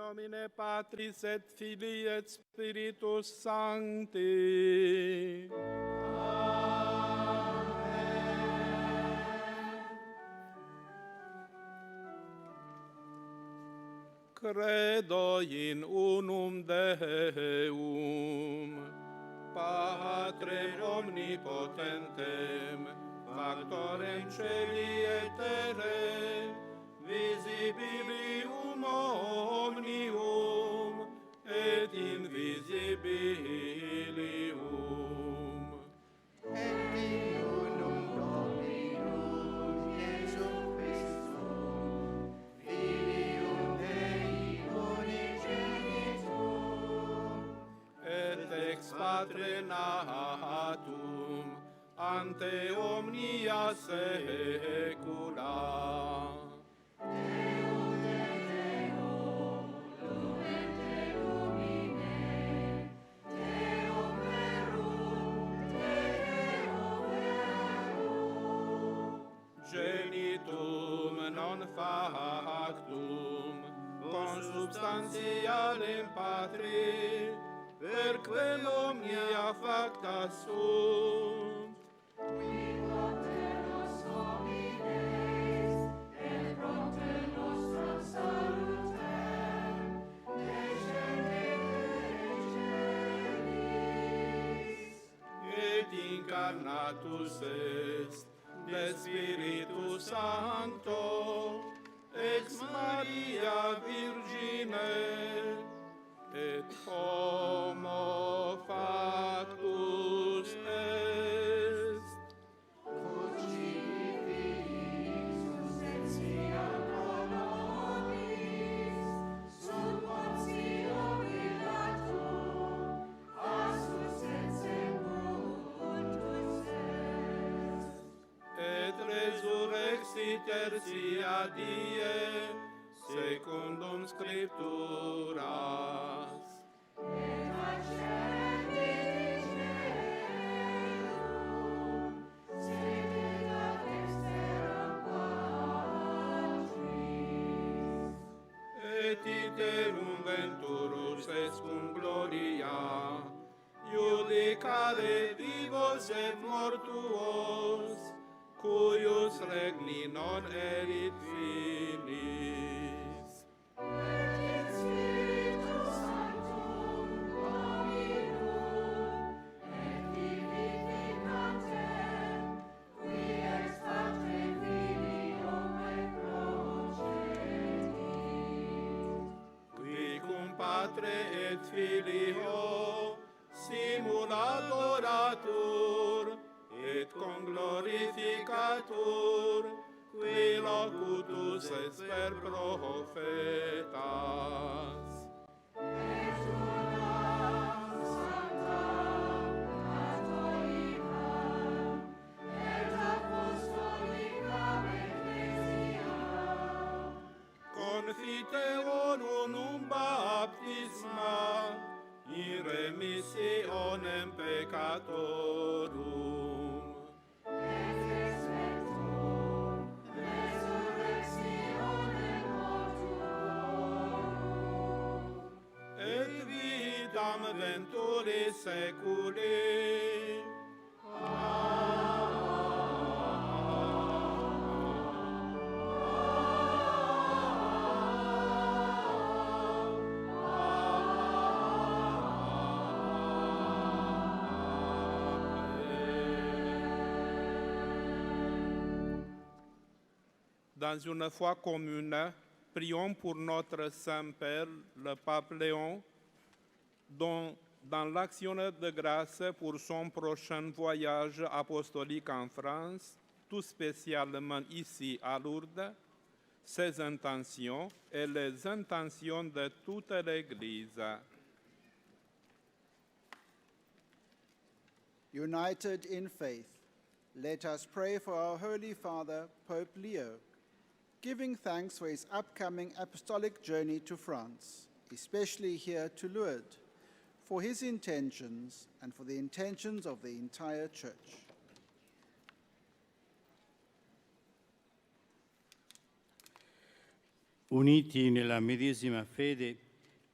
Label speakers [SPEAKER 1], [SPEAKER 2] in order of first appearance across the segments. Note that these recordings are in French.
[SPEAKER 1] nomine Patris et Filii et Spiritus Sancti. Credo in unum Deum, Patrem omnipotentem, factorem celi et terrae, visibilium omnium et invisibilium.
[SPEAKER 2] Et in unum Dominum Iesum Christum, Filium Dei unigenitum,
[SPEAKER 1] Et ex Patre natum, ante omnia saecula.
[SPEAKER 2] Deum et Deum, lumen de lumine, Deum verum, Deo verum.
[SPEAKER 1] Genitum non factum, consubstantialem Patri, perque omnia facta sunt.
[SPEAKER 2] Qui propter nos homines, et propter nostram salutem, descendit celis.
[SPEAKER 1] Et incarnatus est de Spiritus Sancto, ex Maria Virgine, et homo factus est.
[SPEAKER 2] Crucifixus et siam pro nobis, sub Pontio Pilatum, assus et sepultus est.
[SPEAKER 1] Et resurrexi tertia die, secundum Scripturas.
[SPEAKER 2] Et ascendit in caelum, sedit ad dexteram Patris.
[SPEAKER 1] Et iterum venturus est cum gloria, judicare vivos et mortuos, cuius regni non erit finis.
[SPEAKER 2] Et in Spiritus Sanctum Dominum, et vivificantem, qui ex Patre Filium et progetit.
[SPEAKER 1] Qui cum Patre et Filio simul adoratur, et conglorificatur, qui locutus est per profetas.
[SPEAKER 2] Et una sancta catholicam, et apostolicam ecclesiam,
[SPEAKER 1] Confiteor unum baptisma, in remissionem peccatorum.
[SPEAKER 2] et expectum resurrectionem mortuorum,
[SPEAKER 1] Et vitam venturi seculi. Dans une foi commune, prions pour notre Saint-Père, le pape Léon, dont dans l'action de grâce pour son prochain voyage apostolique en France, tout spécialement ici à Lourdes, ses intentions et les intentions de toute l'Église.
[SPEAKER 3] United in faith, let us pray for our Holy Father, Pope Leo, giving thanks for his upcoming apostolic journey to France, especially here to Lourdes, for his intentions and for the intentions of the entire Church.
[SPEAKER 4] Uniti nella medesima fede,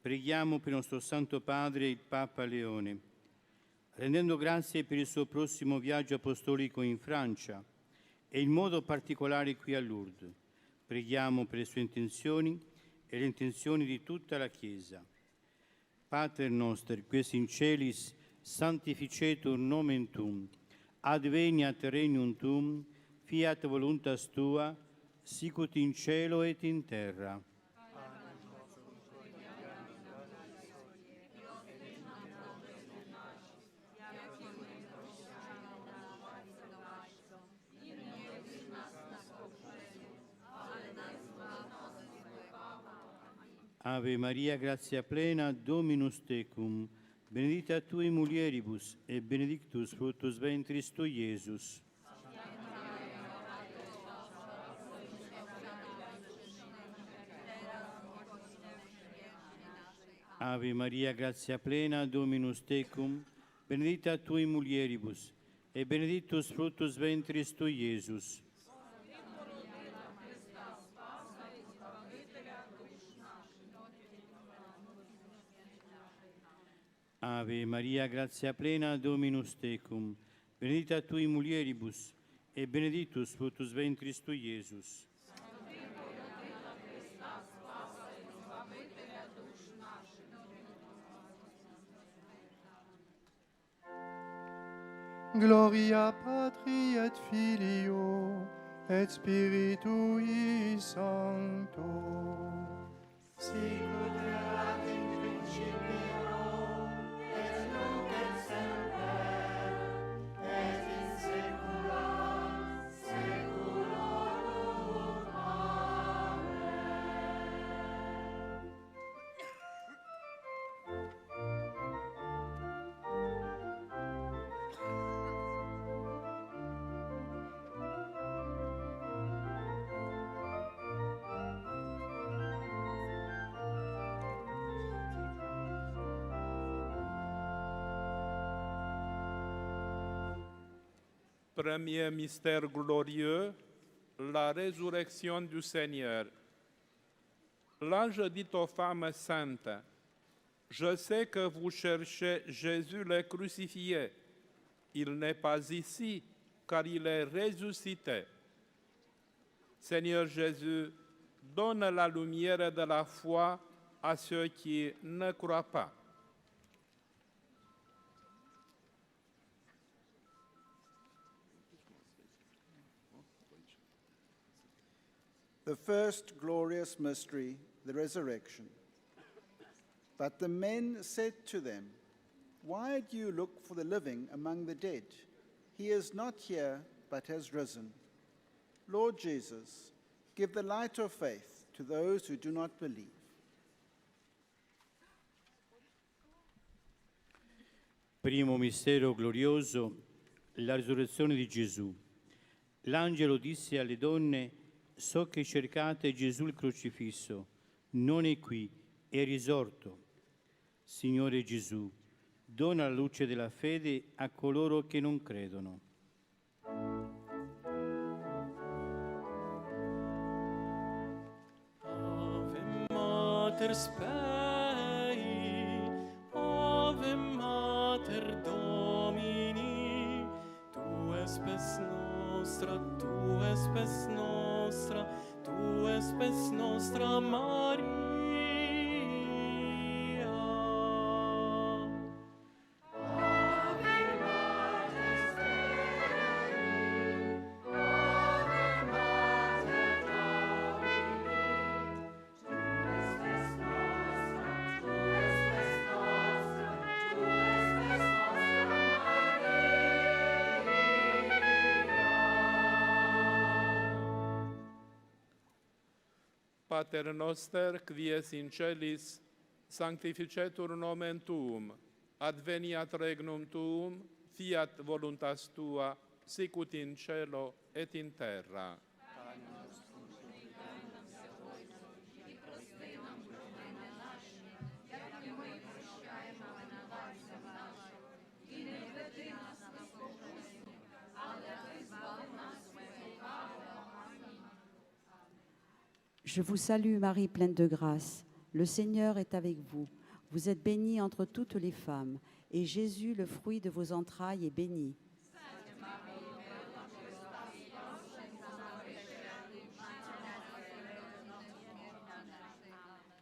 [SPEAKER 4] Preghiamo per il nostro Santo Padre, il Papa Leone. Rendendo grazie per il suo prossimo viaggio apostolico in Francia e in modo particolare qui a Lourdes, preghiamo per le sue intenzioni e le intenzioni di tutta la Chiesa. Pater noster, ques in celis, sanctificetur nomen tuum, adveniat regnum tuum, fiat voluntas tua, sicut in cielo et in terra. Ave Maria, gratia plena, Dominus tecum, benedicta tui mulieribus, et benedictus fructus ventris tui, Iesus. Ave Maria, gratia plena, Dominus tecum, benedicta tui mulieribus, et benedictus fructus ventris tui, Iesus. Ave Maria, gratia plena, Dominus tecum, benedicta tui mulieribus, et benedictus fructus ventris tui, Iesus.
[SPEAKER 5] Gloria Patri et Filio et Spiritui Sancto.
[SPEAKER 2] Sicut erat in principio, et nunc et semper, et in saecula saeculorum. Amen.
[SPEAKER 1] Premier mystère glorieux, la résurrection du Seigneur. L'ange dit aux femmes saintes, « Je sais que vous cherchez Jésus le crucifié. Il n'est pas ici, car il est ressuscité. Seigneur Jésus, donne la lumière de la foi à ceux qui ne croient pas. »
[SPEAKER 3] The first glorious mystery, the resurrection. But the men said to them, "Why do you look for the living among the dead? He is not here, but has risen. Lord Jesus, give the light of faith to those who do not believe."
[SPEAKER 4] Primo mistero glorioso, la risurrezione di Gesù. L'angelo disse alle donne: so che cercate Gesù il crocifisso, non è qui, è risorto. Signore Gesù, dona la luce della fede a coloro che non credono.
[SPEAKER 5] Ave Mater Spei, Ave Mater Domini, Tu es spes nostra, Tu es spes nostra, Tu es spes nostra Maria.
[SPEAKER 1] Pater noster, qui es in celis, sanctificetur nomen tuum, adveniat regnum tuum, fiat voluntas tua, sicut in cielo et in terra.
[SPEAKER 6] Je vous salue Marie, pleine de grâce. Le Seigneur est avec vous. Vous êtes bénie entre toutes les femmes, et Jésus, le fruit de vos entrailles, est béni.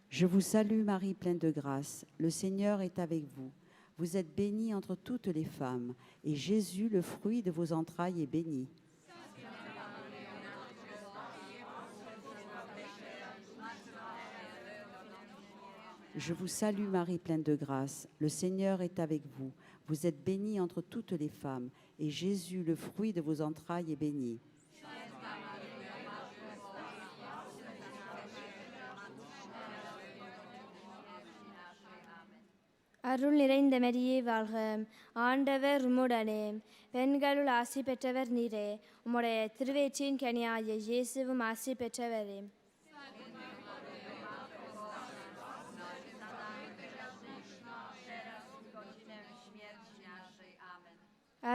[SPEAKER 6] Je vous salue Marie, pleine de grâce. Le Seigneur est avec vous. Vous êtes bénie entre toutes les femmes, et Jésus, le fruit de vos entrailles, est béni. Je vous salue Marie, pleine de grâce. Le Seigneur est avec vous. Vous êtes bénie entre toutes les femmes, et Jésus, le fruit de vos entrailles, est béni.
[SPEAKER 7] அருள் நிறைந்த மரியே வாழ்க, ஆண்டவர் உம்முடனே, பெண்களுள் ஆசி பெற்றவர் நீரே, உம்முடைய திருவயிற்றின் கனியாகிய இயேசுவும் ஆசி பெற்றவரே.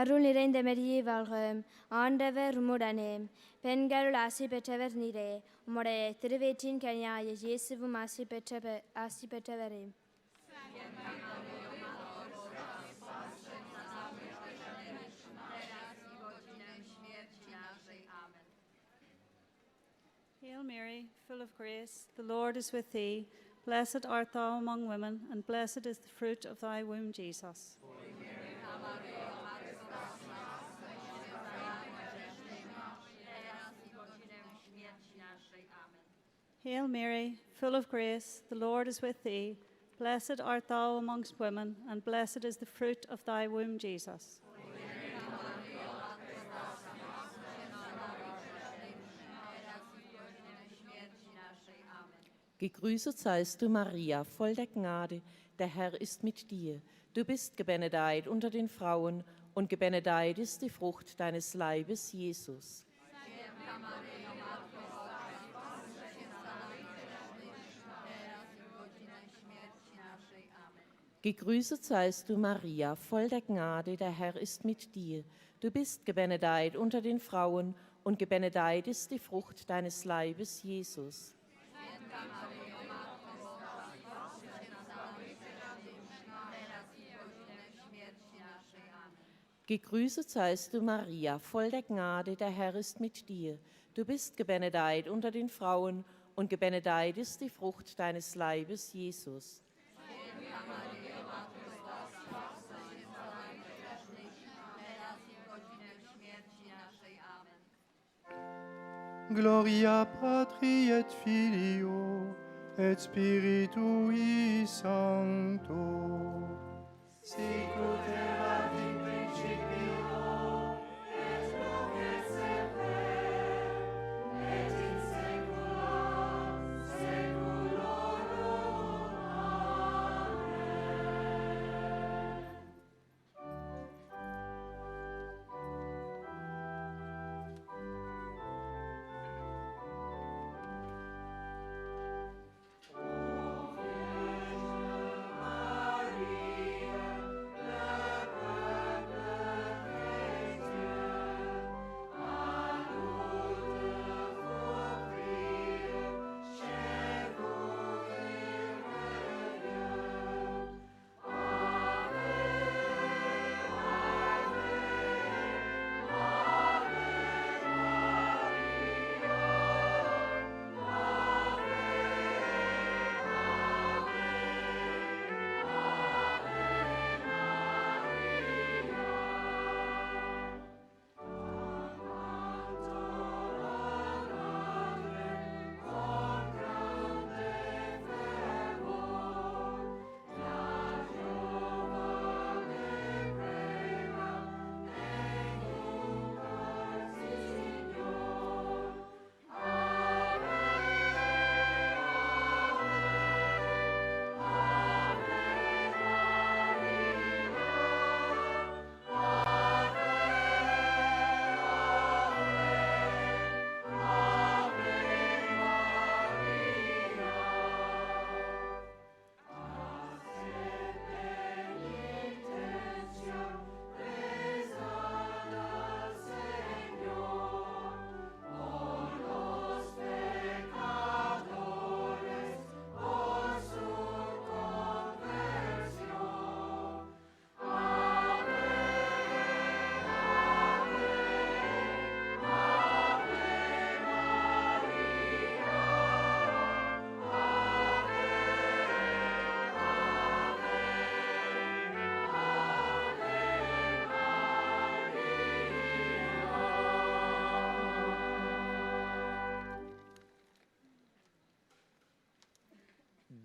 [SPEAKER 7] அருள் நிறைந்த மரியே வாழ்க, ஆண்டவர் உம்முடனே, பெண்களுள் ஆசி பெற்றவர் நீரே, உம்முடைய திருவயிற்றின் கனியாகிய இயேசுவும் ஆசி பெற்றவரே.
[SPEAKER 8] Hail Mary, full of grace, the Lord is with thee. Blessed art thou among women, and blessed is the fruit of thy womb, Jesus. Hail Mary, full of grace, the Lord is with thee. Blessed art thou amongst women, and blessed is the fruit of thy womb, Jesus.
[SPEAKER 9] Gegrüßet seist du, Maria, voll der Gnade, der Herr ist mit dir. Du bist gebenedeit unter den Frauen, und gebenedeit ist die Frucht deines Leibes, Jesus. Gegrüßet seist du, Maria, voll der Gnade, der Herr ist mit dir. Du bist gebenedeit unter den Frauen, und gebenedeit ist die Frucht deines Leibes, Jesus. Gegrüßet seist du, Maria, voll der Gnade, der Herr ist mit dir. Du bist gebenedeit unter den Frauen, und gebenedeit ist die Frucht deines Leibes, Jesus.
[SPEAKER 10] Gloria Patri et Filio et Spiritui Sancto. Sicut erat in principio
[SPEAKER 2] et nunc et semper, et in saecula saeculorum. Amen. O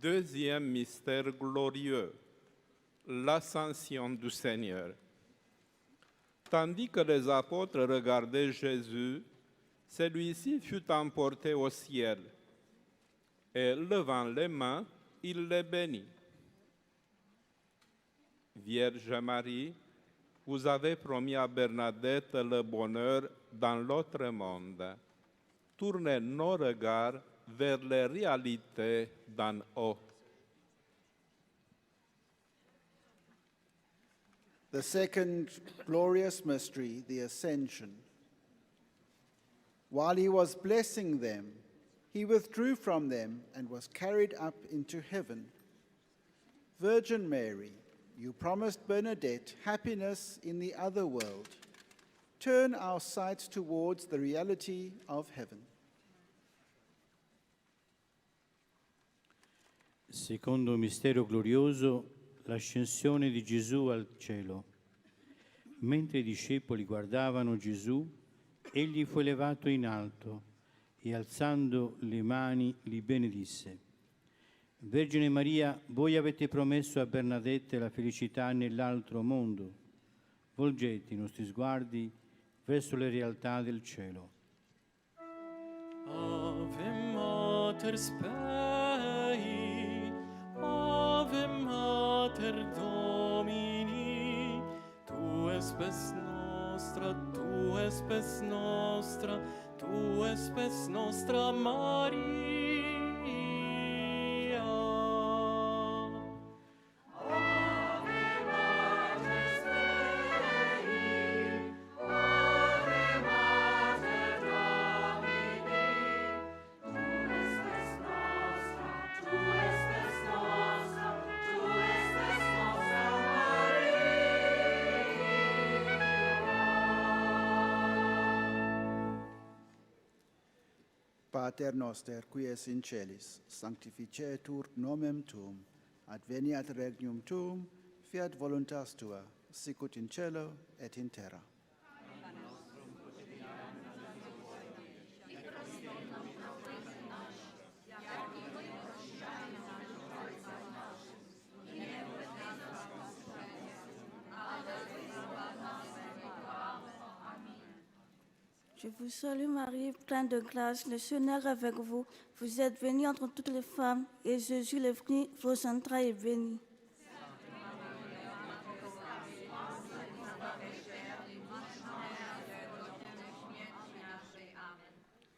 [SPEAKER 1] Deuxième mystère glorieux, l'ascension du Seigneur. Tandis que les apôtres regardaient Jésus, celui-ci fut emporté au ciel, et levant les mains, il les bénit. Vierge Marie, vous avez promis à Bernadette le bonheur dans l'autre monde. Tournez nos regards vers les réalités d'en haut.
[SPEAKER 3] The second glorious mystery, the Ascension. While he was blessing them, he withdrew from them and was carried up into heaven. Virgin Mary, you promised Bernadette happiness in the other world. Turn our sights towards the reality of heaven.
[SPEAKER 4] Secondo mistero glorioso, l'ascensione di Gesù al cielo. Mentre i discepoli guardavano Gesù, egli fu elevato in alto e alzando le mani li benedisse. Vergine Maria, voi avete promesso a Bernadette la felicità nell'altro mondo. Volgete i nostri sguardi verso le realtà del cielo.
[SPEAKER 5] Ave Mater Spei, Ave Mater Domini, tu spes nostra, tu spes nostra, tu spes nostra Maria.
[SPEAKER 3] Pater noster, qui es in celis, sanctificetur nomen tuum, adveniat regnum tuum, fiat voluntas tua, sicut in cielo et in terra.
[SPEAKER 11] Je vous salue Marie, pleine de grâce, le Seigneur est avec vous. Vous êtes bénie entre toutes les femmes, et Jésus, le fruit de vos entrailles, est béni.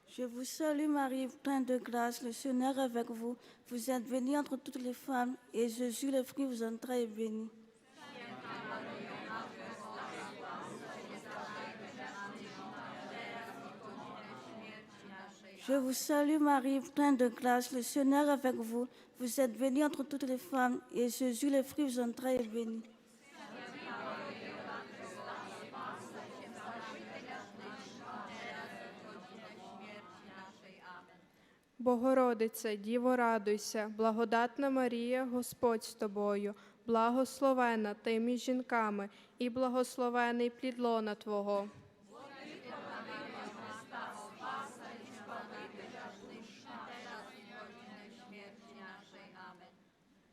[SPEAKER 11] Je vous salue Marie, pleine de grâce, le Seigneur est avec vous. Vous êtes bénie entre toutes les femmes, et Jésus, le fruit de vos entrailles, est béni. Je vous salue Marie, pleine de grâce, le Seigneur est avec vous. Vous êtes bénie entre toutes les femmes, et Jésus, le fruit de vos entrailles, est béni.
[SPEAKER 12] Богородице, Діво, радуйся, благодатна Марія, Господь з тобою, благословена ти між жінками, і благословений плід лона Твого.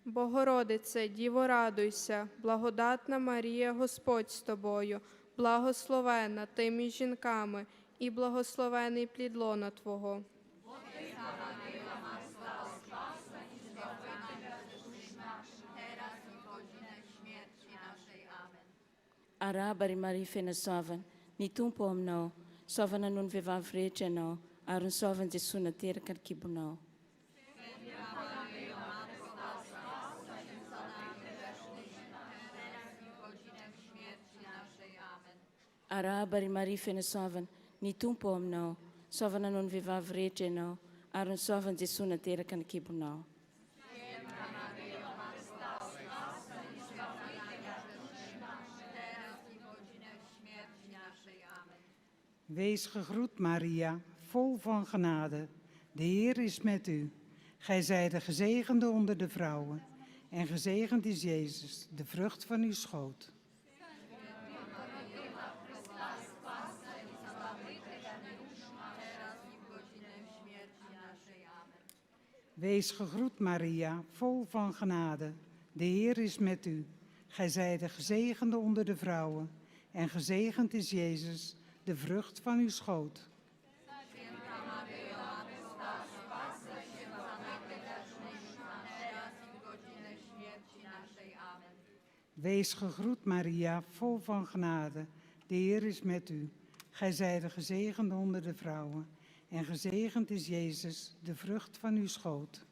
[SPEAKER 12] Богородице, Діво, радуйся, благодатна Марія, Господь з тобою, благословена ти між жінками, і благословений плід лона Твого.
[SPEAKER 11] Arabari Marie fena sovan, ni tumpo aminao, sovana noho ny vehivavy rehetra ianao, ary ny sovany Jesosy nateraka ny kibonao. Arabari Marie fena sovan, ni tumpo aminao, sovana noho ny vehivavy rehetra ianao, ary ny sovany Jesosy nateraka ny kibonao.
[SPEAKER 13] Wees gegroet, Maria, vol van genade. De Heer is met u. Gij zijt de gezegende onder de vrouwen. En gezegend is Jezus, de vrucht van uw schoot. Wees gegroet, Maria, vol van genade. De Heer is met u. Gij zijt de gezegende onder de vrouwen. En gezegend is Jezus, de vrucht van uw schoot. Wees gegroet, Maria, vol van genade. De Heer is met u. Gij zijt de gezegende onder de vrouwen. En gezegend is Jezus, de vrucht van uw schoot.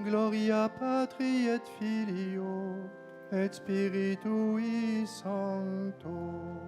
[SPEAKER 10] Gloria Patri et Filio et Spiritui Sancto.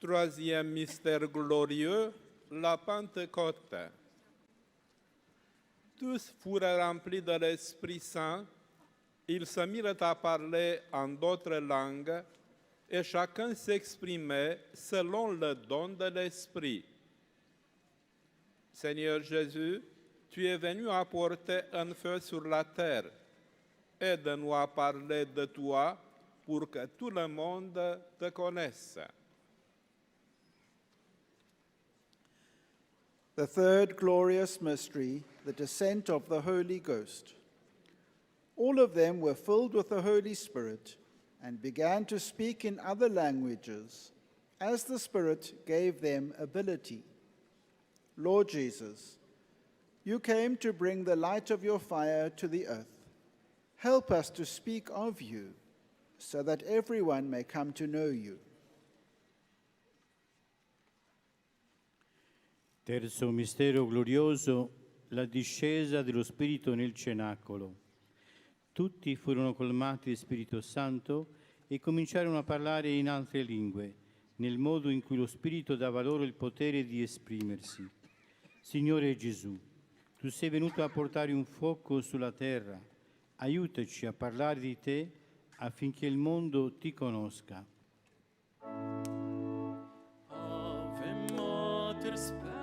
[SPEAKER 1] Troisième mystère glorieux, la Pentecôte. Tous furent remplis de l'Esprit Saint, ils se mirent à parler en d'autres langues, et chacun s'exprimait selon le don de l'Esprit. Seigneur Jésus, tu es venu apporter un feu sur la terre. Aide-nous à parler de toi pour que tout le monde te connaisse.
[SPEAKER 3] The third glorious mystery, the descent of the Holy Ghost. All of them were filled with the Holy Spirit and began to speak in other languages as the Spirit gave them ability. Lord Jesus, you came to bring the light of your fire to the earth. Help us to speak of you so that everyone may come to know you.
[SPEAKER 4] Terzo mistero glorioso, la discesa dello Spirito nel cenacolo. Tutti furono colmati di Spirito Santo e cominciarono a parlare in altre lingue, nel modo in cui lo Spirito dava loro il potere di esprimersi. Signore Gesù, tu sei venuto a portare un fuoco sulla terra. Aiutaci a parlare di te affinché il mondo ti conosca.
[SPEAKER 5] Ave Mater Spei,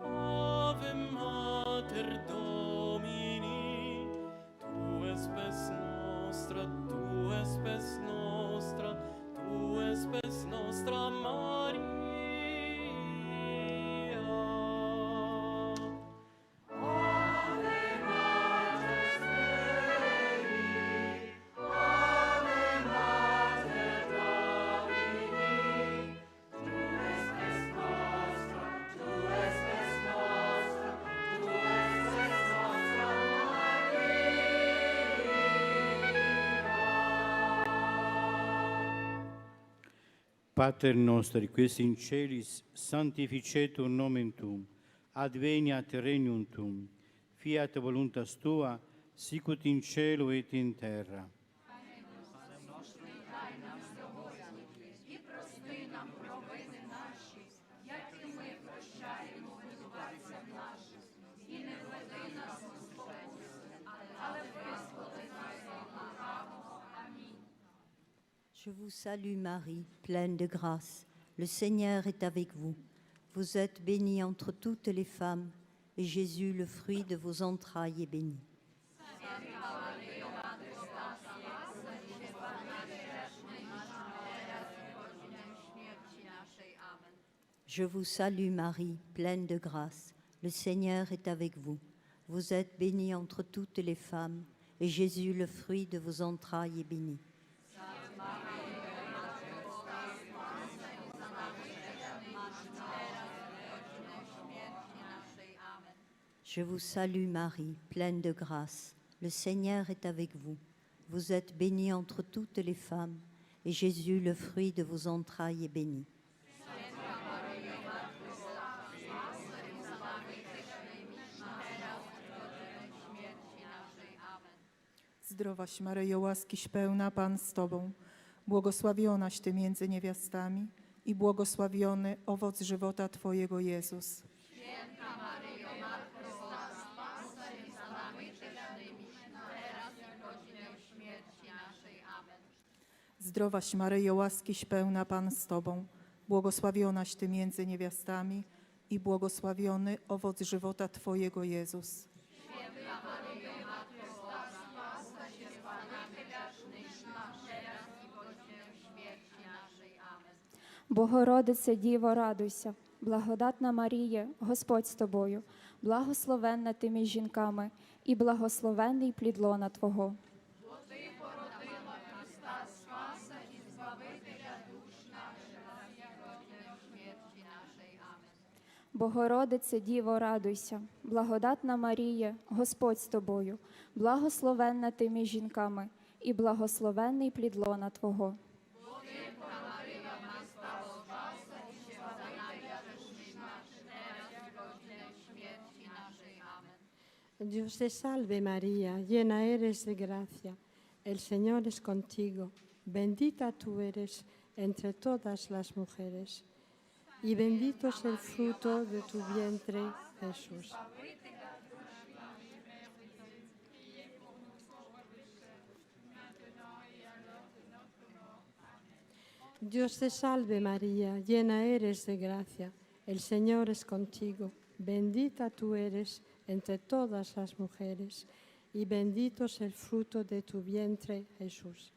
[SPEAKER 5] Ave Mater Domini, tu es spes nostra, tu es
[SPEAKER 4] Pater noster, qui es in celis, sanctificetur nomen tuum, adveniat regnum tuum, fiat voluntas tua, sicut in cielo et in terra.
[SPEAKER 14] Je vous salue Marie, pleine de grâce. Le Seigneur est avec vous. Vous êtes bénie entre toutes les femmes, et Jésus, le fruit de vos entrailles, est béni. Je vous salue Marie, pleine de grâce. Le Seigneur est avec vous. Vous êtes bénie entre toutes les femmes, et Jésus, le fruit de vos entrailles, est béni. Je vous salue Marie, pleine de grâce. Le Seigneur est avec vous. Vous êtes bénie entre toutes les femmes, et Jésus, le fruit de vos entrailles, est béni.
[SPEAKER 15] Zdrowaś Maryjo, łaskiś pełna, Pan z Tobą, błogosławionaś Ty między niewiastami i błogosławiony owoc żywota Twojego, Jezus. Zdrowaś Maryjo, łaskiś pełna, Pan z Tobą, błogosławionaś Ty między niewiastami i błogosławiony owoc żywota Twojego, Jezus.
[SPEAKER 16] Богородице Діво, радуйся, благодатна Марія, Господь з тобою, благословенна ти між жінками, і благословенний плід лона Твого. Богородице Діво, радуйся, благодатна Марія, Господь з тобою, благословенна ти між жінками, і благословенний плід лона Твого.
[SPEAKER 17] Dios te salve María, llena eres de gracia, el Señor es contigo, bendita tú eres entre todas las mujeres, y bendito es el fruto de tu vientre, Jesús. Dios te salve María, llena eres de gracia, el Señor es contigo, bendita tú eres entre todas las mujeres, y bendito es el fruto de tu vientre, Jesús.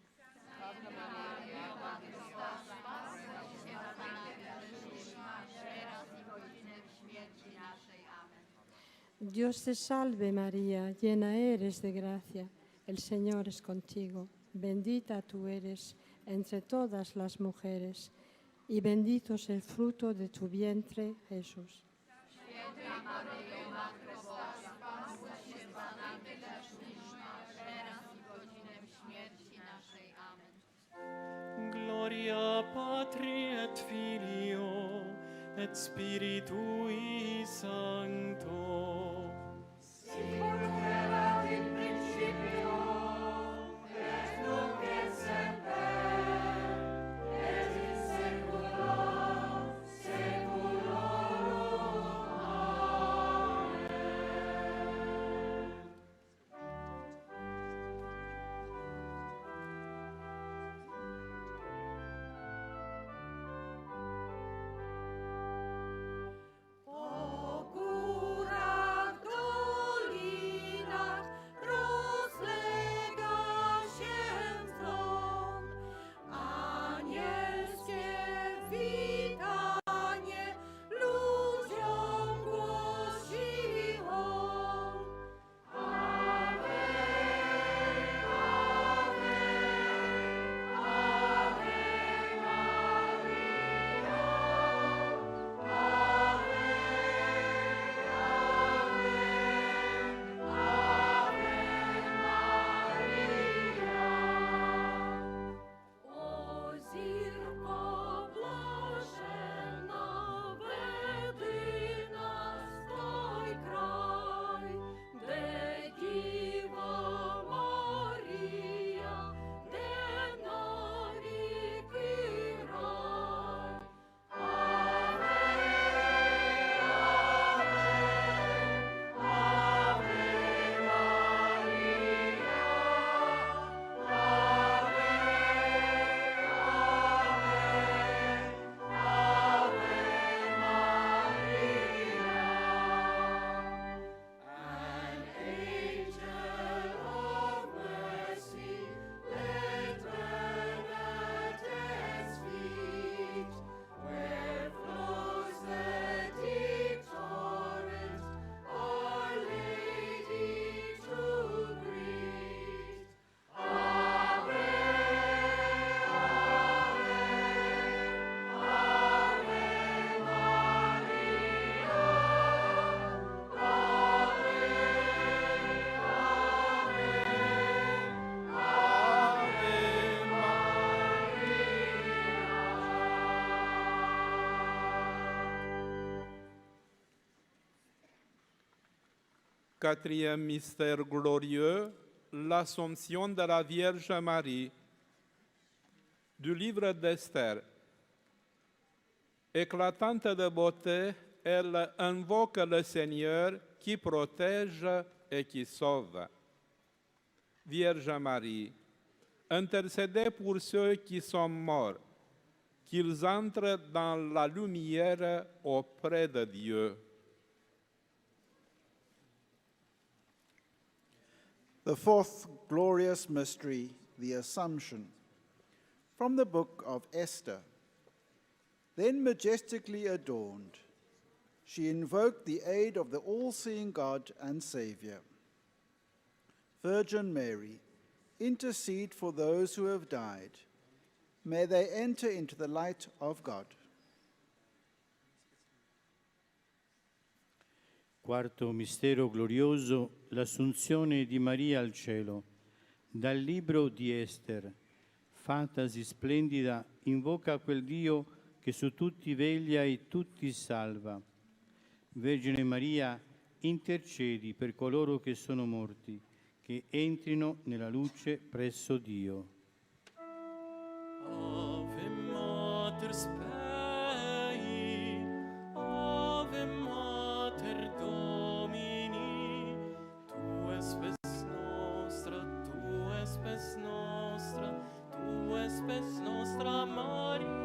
[SPEAKER 17] Dios te salve María, llena eres de gracia, el Señor es contigo, bendita tú eres entre todas las mujeres, y bendito es el fruto de tu vientre, Jesús.
[SPEAKER 5] Gloria Patri et Filio et Spiritui Sancto.
[SPEAKER 2] Sicut erat in principio, et nunc et semper, et in saecula saeculorum. Amen. O cura dolina
[SPEAKER 1] Quatrième mystère glorieux, l'Assomption de la Vierge Marie. Du livre d'Esther. Éclatante de beauté, elle invoque le Seigneur qui protège et qui sauve. Vierge Marie, intercédez pour ceux qui sont morts, qu'ils entrent dans la lumière auprès de Dieu.
[SPEAKER 3] The fourth glorious mystery, the Assumption. From the book of Esther. Then majestically adorned, she invoked the aid of the all-seeing God and Savior. Virgin Mary, intercede for those who have died. May they enter into the light of God.
[SPEAKER 4] Quarto mistero glorioso, l'Assunzione di Maria al cielo. Dal libro di Ester. Fatasi splendida, invoca quel Dio che su tutti veglia e tutti salva. Vergine Maria, intercedi per coloro che sono morti, che entrino nella luce presso Dio.
[SPEAKER 5] Ave Mater Spei, Ave Mater Domini, Tu es spes nostra, Tu es spes nostra, Tu es spes nostra Maria.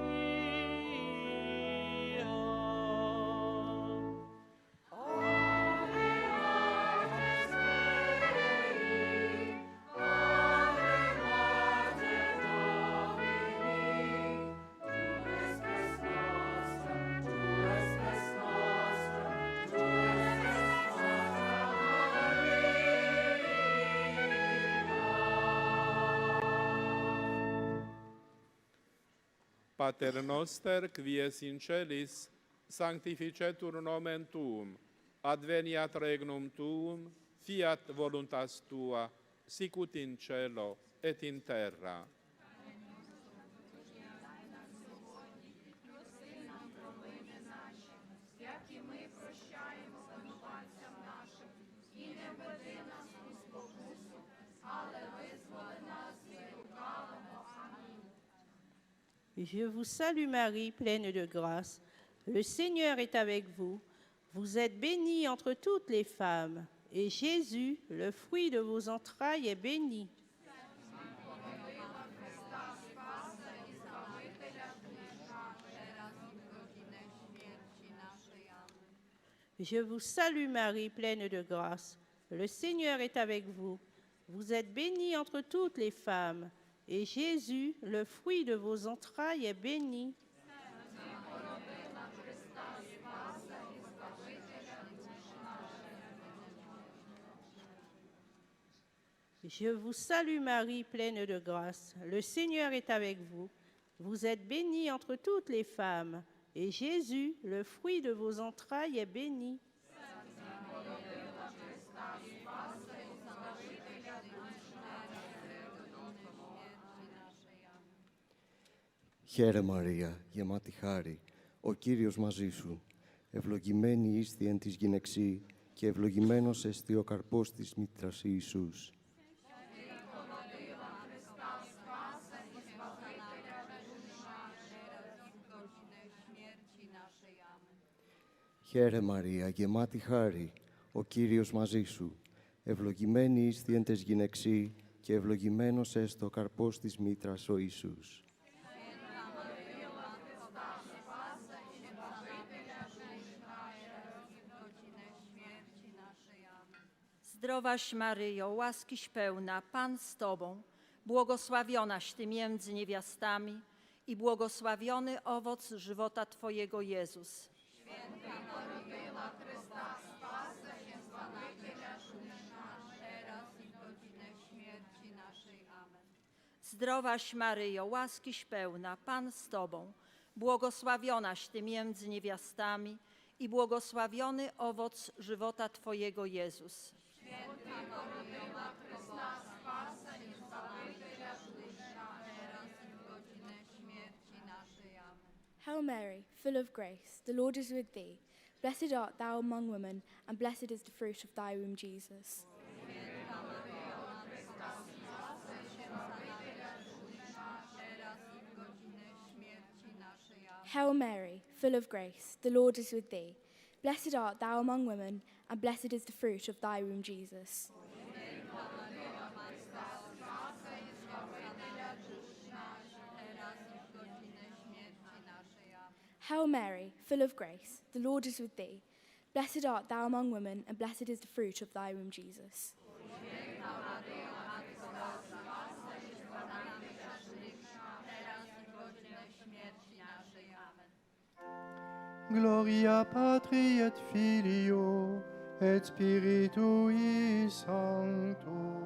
[SPEAKER 1] Pater noster, qui es in celis, sanctificetur nomen tuum, adveniat regnum tuum, fiat voluntas tua, sicut in cielo et in terra.
[SPEAKER 18] Je vous salue Marie, pleine de grâce. Le Seigneur est avec vous. Vous êtes bénie entre toutes les femmes, et Jésus, le fruit de vos entrailles, est béni. Je vous salue Marie, pleine de grâce. Le Seigneur est avec vous. Vous êtes bénie entre toutes les femmes, et Jésus, le fruit de vos entrailles, est béni. Je vous salue Marie, pleine de grâce. Le Seigneur est avec vous. Vous êtes bénie entre toutes les femmes, et Jésus, le fruit de vos entrailles, est béni.
[SPEAKER 19] Χαίρε Μαρία, γεμάτη χάρη, ο Κύριος μαζί σου. Ευλογημένη ήστι εν της γυναιξή και ευλογημένος εστι ο καρπός της μήτρας Ιησούς. Χαίρε Μαρία, γεμάτη χάρη, ο Κύριος μαζί σου. Ευλογημένη ήστι εν της γυναιξή και ευλογημένος εστι ο καρπός της μήτρας ο Ιησούς.
[SPEAKER 20] Zdrowaś Maryjo, łaskiś pełna, Pan z Tobą, błogosławionaś Ty między niewiastami i błogosławiony owoc żywota Twojego Jezus.
[SPEAKER 2] Święta Maryjo, Chrysta, spasa się Zbawiciela dusz nasz, teraz i w godzinę śmierci naszej. Amen.
[SPEAKER 20] Zdrowaś Maryjo, łaskiś pełna, Pan z Tobą, błogosławionaś Ty między niewiastami i błogosławiony owoc żywota Twojego Jezus.
[SPEAKER 2] Święta Maryjo, Chrysta, spasa się Zbawiciela dusz nasz, teraz i w godzinę śmierci naszej. Amen.
[SPEAKER 7] Hail Mary, full of grace, the Lord is with thee. Blessed art thou among women, and blessed is the fruit of thy womb, Jesus. Hail Mary, full of grace, the Lord is with thee. Blessed art thou among women, and blessed is the fruit of thy womb, Jesus. Hail Mary, full of grace, the Lord is with thee. Blessed art thou among women, and blessed is the fruit of thy womb, Jesus.
[SPEAKER 10] Gloria Patri et Filio et Spiritui Sancto.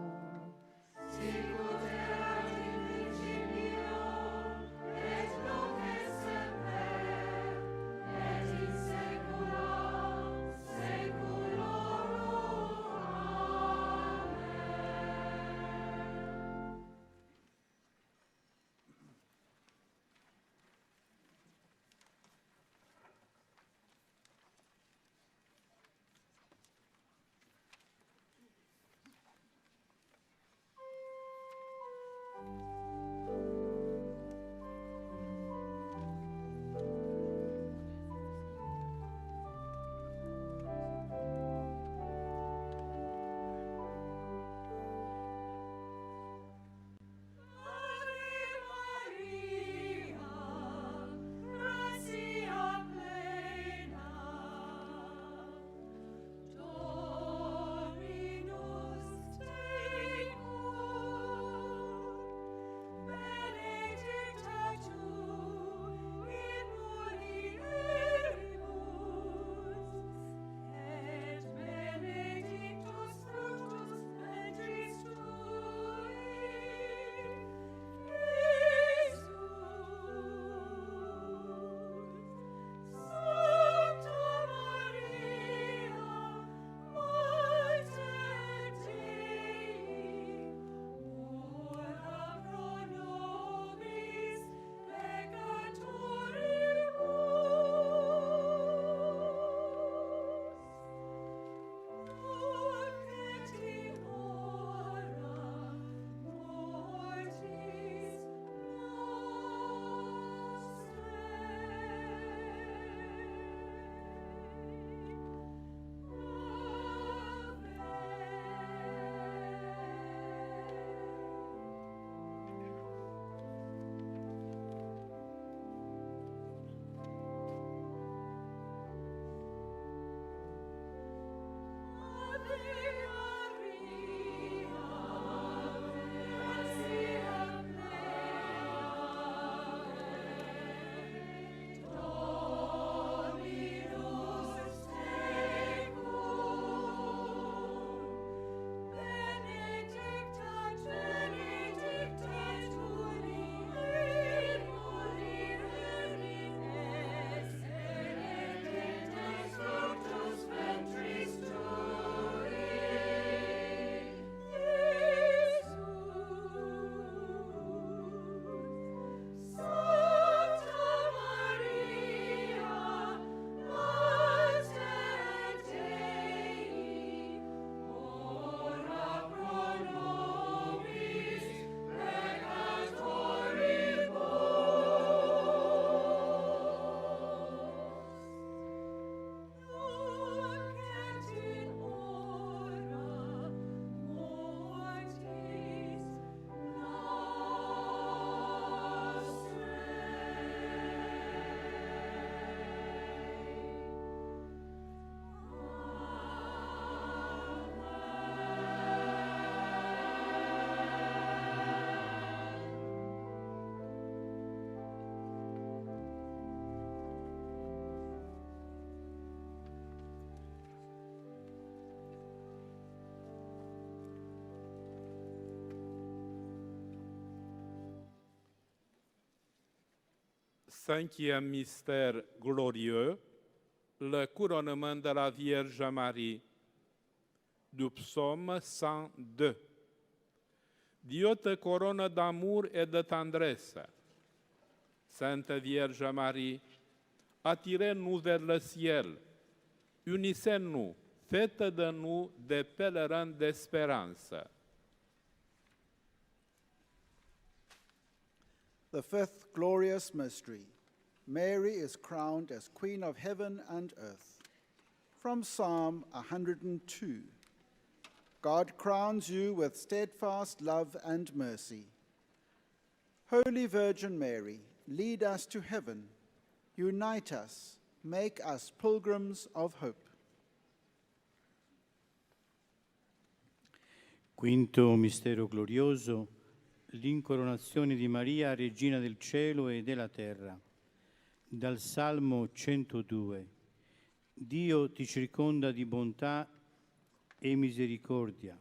[SPEAKER 1] Cinquième mystère glorieux, le couronnement de la Vierge Marie. Du psaume 102. Dieu te couronne d'amour et de tendresse. Sainte Vierge Marie, attirez-nous vers le ciel Unissez-nous, faites de nous des pèlerins d'espérance.
[SPEAKER 3] The fifth glorious mystery. Mary is crowned as Queen of heaven and earth. From Psalm 102. God crowns you with steadfast love and mercy. Holy Virgin Mary, lead us to heaven. Unite us, make us pilgrims of hope.
[SPEAKER 4] Quinto mistero glorioso, l'incoronazione di Maria, Regina del cielo e della terra. Dal Salmo 102. Dio ti circonda di bontà e misericordia.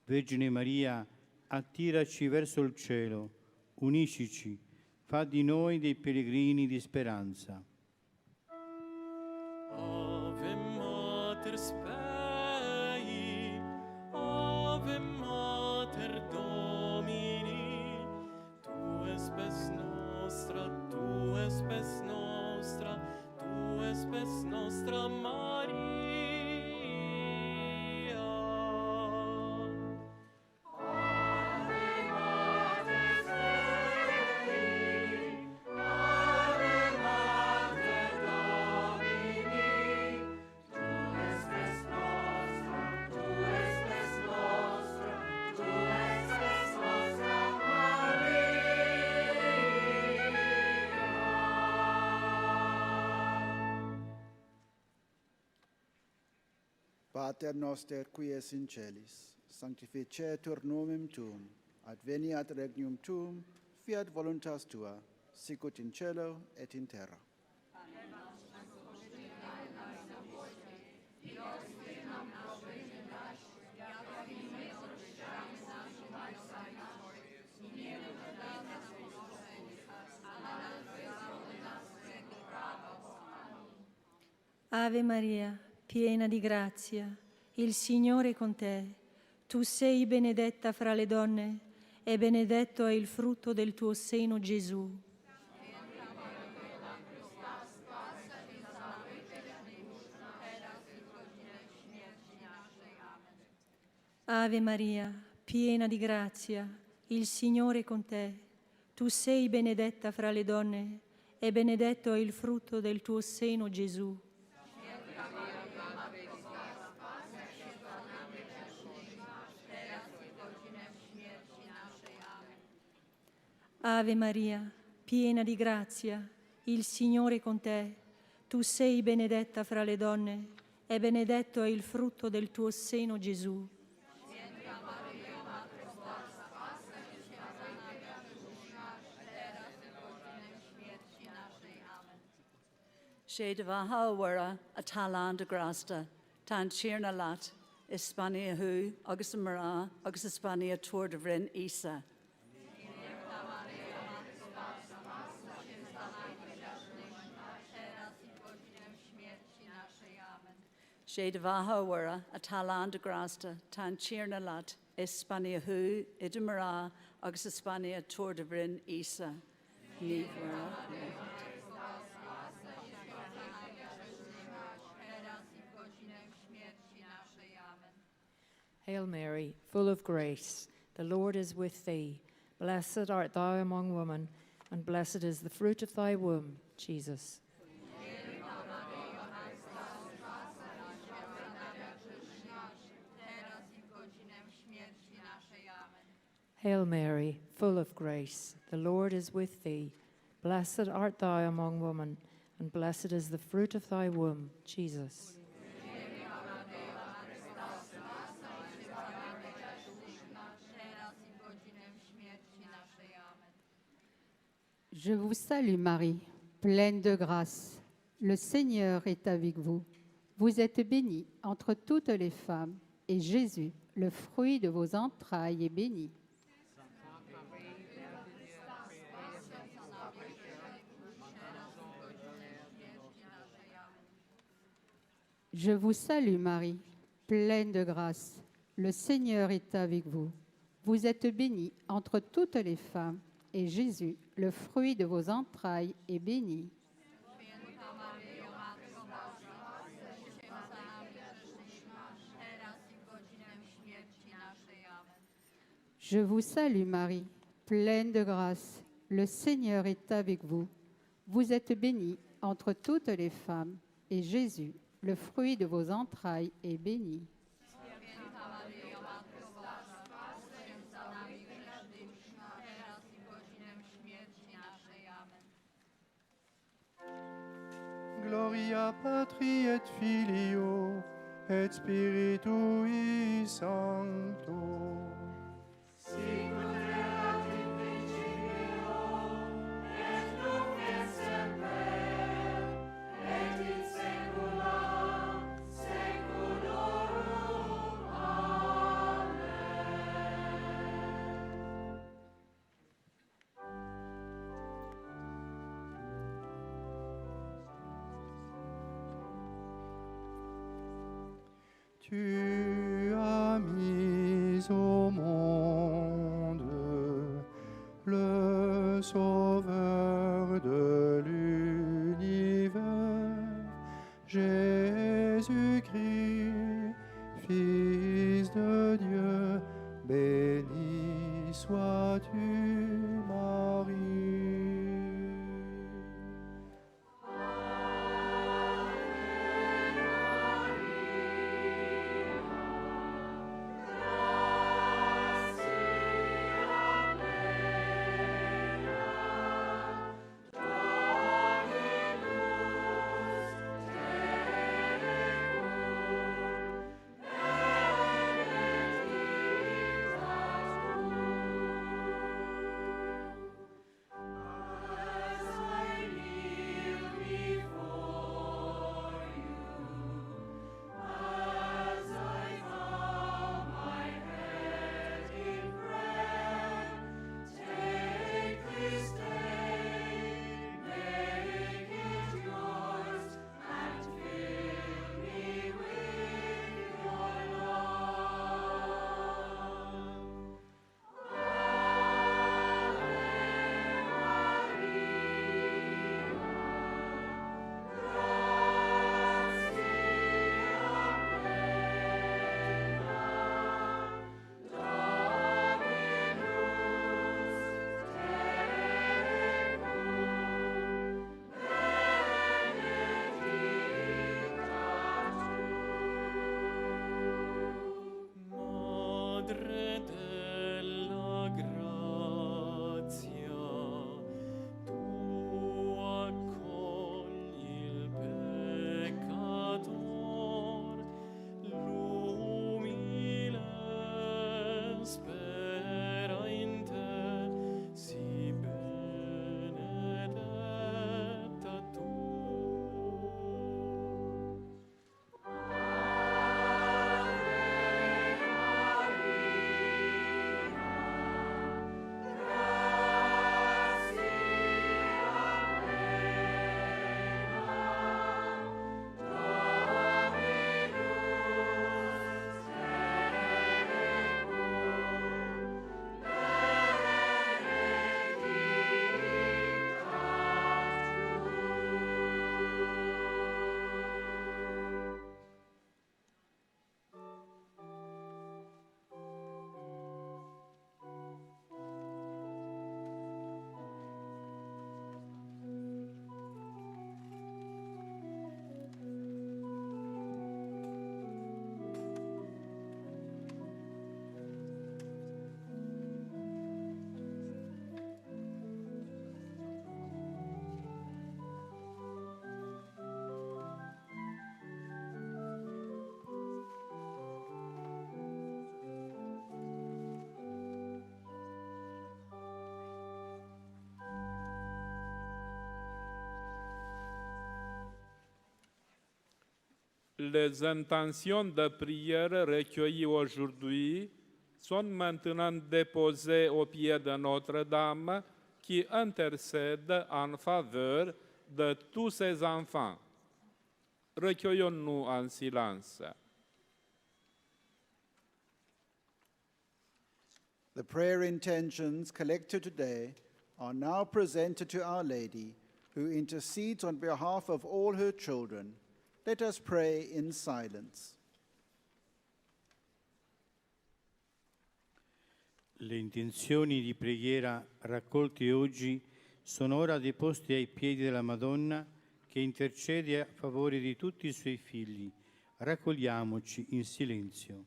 [SPEAKER 4] Vergine Maria, attiraci verso il cielo, uniscici, fa di noi dei pellegrini di speranza.
[SPEAKER 5] Ave Mater Spei, Ave Mater Domini, tu spes nostra, tu spes nostra, tu spes nostra Maria.
[SPEAKER 3] Pater noster qui es in celis, sanctificetur nomen tuum, adveniat regnum tuum, fiat voluntas tua, sicut in cielo et in terra.
[SPEAKER 21] Ave Maria, piena di grazia, il Signore è con te. Tu sei benedetta fra le donne e benedetto è il frutto del tuo seno, Gesù. Ave Maria, piena di grazia, il Signore è con te. Tu sei benedetta fra le donne e benedetto è il frutto del tuo seno, Gesù. Ave Maria, piena di grazia, il Signore è con te. Tu sei benedetta fra le donne e benedetto è il frutto del tuo seno, Gesù.
[SPEAKER 22] Sé de bhathawara a talán de grasta, tan tíarna lat, Ispania hu, agus amara, agus Ispania tuair de bhrin isa. Sé de bhathawara a talán de grasta, tan tíarna lat, Ispania hu, idamara, agus Ispania tuair de bhrin isa. Ní
[SPEAKER 23] Hail Mary, full of grace, the Lord is with thee. Blessed art thou among women, and blessed is the fruit of thy womb, Jesus. Hail Mary, full of grace, the Lord is with thee. Blessed art thou among women, and blessed is the fruit of thy womb, Jesus.
[SPEAKER 24] Je vous salue Marie, pleine de grâce. Le Seigneur est avec vous. Vous êtes bénie entre toutes les femmes, et Jésus, le fruit de vos entrailles, est béni. Je vous salue Marie, pleine de grâce. Le Seigneur est avec vous. Vous êtes bénie entre toutes les femmes, et Jésus, le fruit de vos entrailles, est béni. Je vous salue Marie, pleine de grâce. Le Seigneur est avec vous. Vous êtes bénie entre toutes les femmes, et Jésus, le fruit de vos entrailles, est béni.
[SPEAKER 10] Gloria Patri et Filio et Spiritui Sancto. Tu as mis au monde le Sauveur de l'univers, Jésus-Christ, Fils de Dieu, béni sois-tu, Marie.
[SPEAKER 5] Madre della grazia, tu accogli il peccator, l'umile spera in te, si benedetta tu.
[SPEAKER 1] Les intentions de prière recueillies aujourd'hui sont maintenant déposées aux pieds de Notre-Dame qui intercède en faveur de tous ses enfants. Recueillons-nous en silence.
[SPEAKER 3] The prayer intentions collected today are now presented to Our Lady, who intercedes on behalf of all her children. Let us pray in silence.
[SPEAKER 4] Le intenzioni di preghiera raccolte oggi sono ora deposte ai piedi della Madonna che intercede a favore di tutti i suoi figli. Raccogliamoci in silenzio.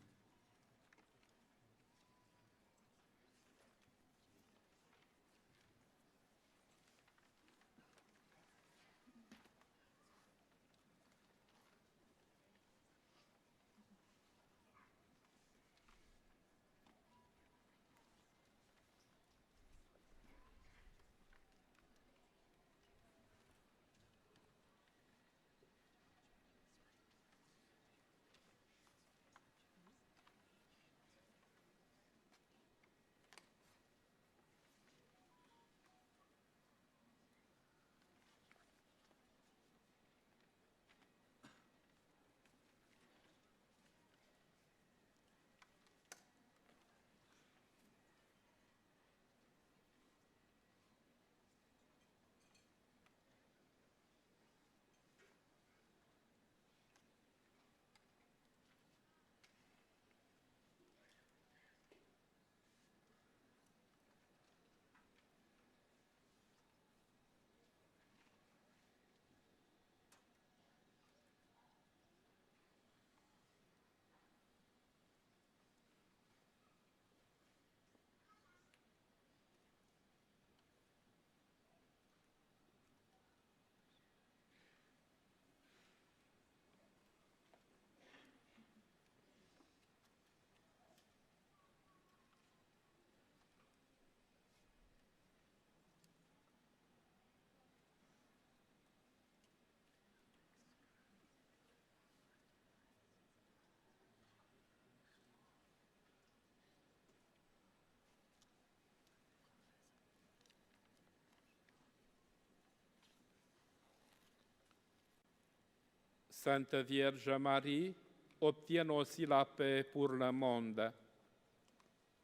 [SPEAKER 1] Sainte Vierge Marie, obtiens aussi la paix pour le monde.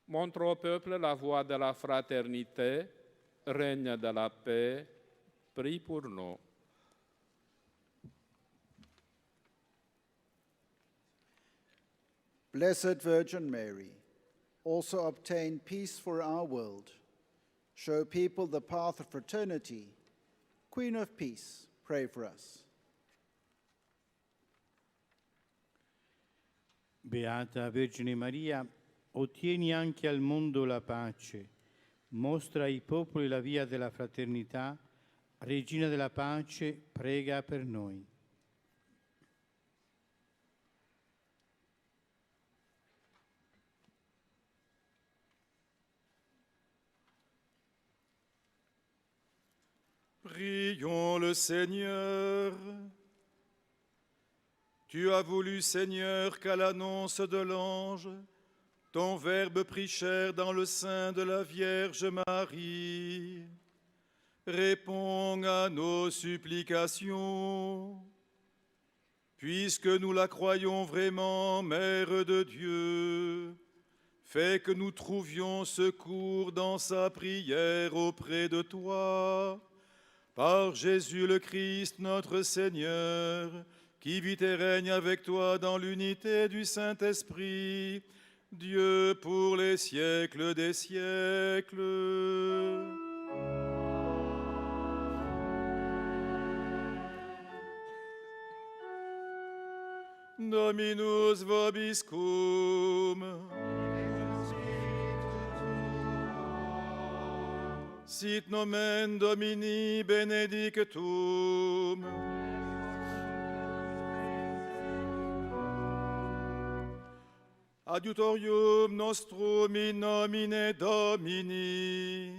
[SPEAKER 1] Montre au peuple la voie de la fraternité, règne de la paix, prie pour nous.
[SPEAKER 3] Blessed Virgin Mary, also obtain peace for our world. Show people the path of fraternity. Queen of Peace, pray for us.
[SPEAKER 4] Beata Vergine Maria, ottieni anche al mondo la pace, mostra ai popoli la via della fraternità, Regina della pace, prega per noi.
[SPEAKER 6] Prions le Seigneur. Tu as voulu, Seigneur, qu'à l'annonce de l'ange, ton Verbe prit chair dans le sein de la Vierge Marie. Réponds à nos supplications. Puisque nous la croyons vraiment, Mère de Dieu, fais que nous trouvions secours dans sa prière auprès de toi. Par Jésus le Christ, notre Seigneur, qui vit et règne avec toi dans l'unité du Saint-Esprit, Dieu pour les siècles des siècles. Dominus vobiscum. Sit nomen Domini benedictum. Adiutorium nostrum in nomine Domini.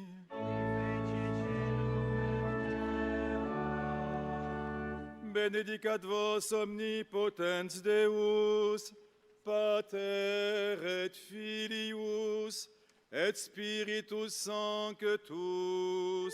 [SPEAKER 6] Benedicat vos omnipotens Deus, Pater et Filius, et Spiritus Sanctus.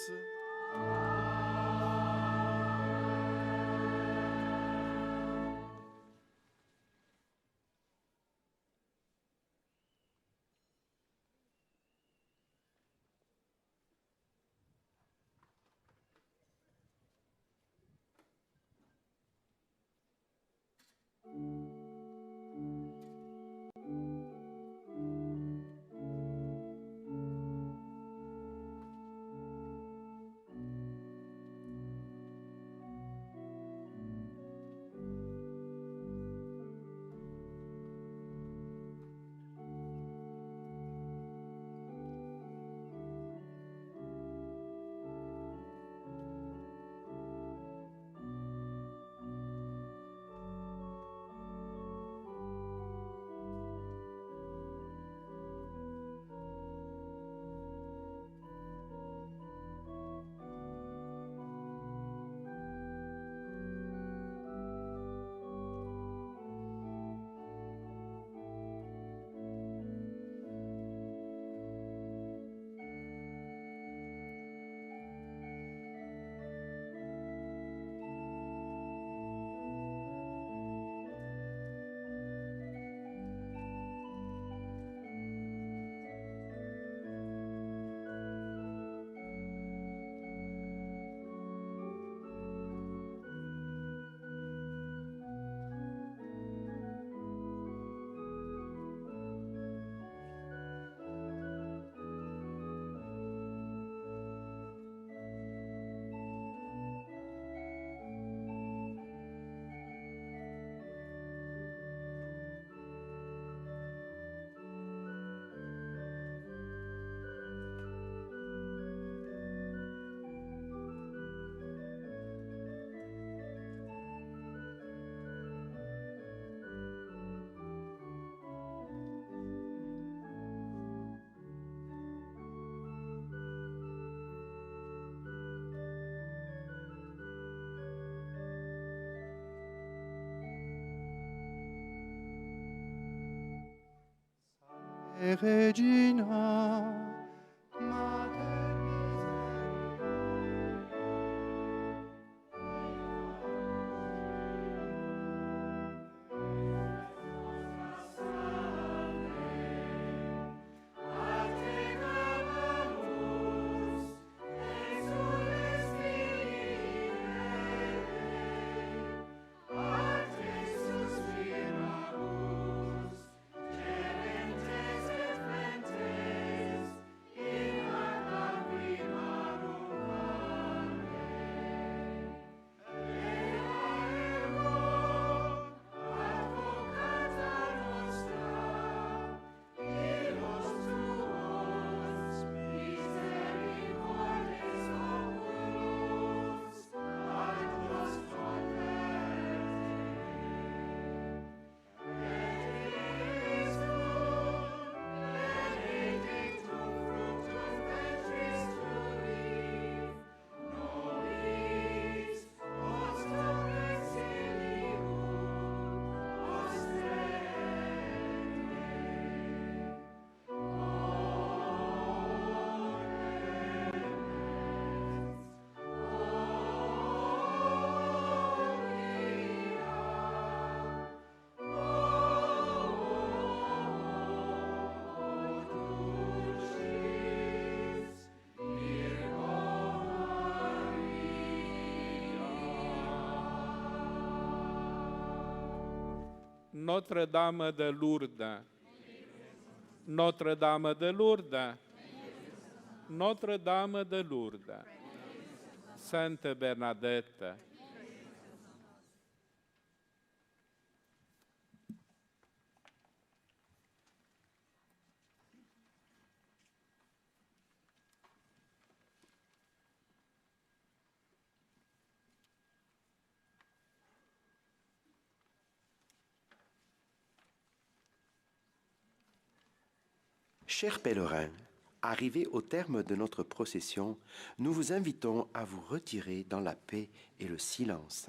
[SPEAKER 10] Regina, Mater
[SPEAKER 1] Notre-Dame de Lourdes, Notre-Dame de Lourdes, Notre-Dame de Lourdes, Sainte Bernadette.
[SPEAKER 8] Chers pèlerins, arrivés au terme de notre procession, nous vous invitons à vous retirer dans la paix et le silence.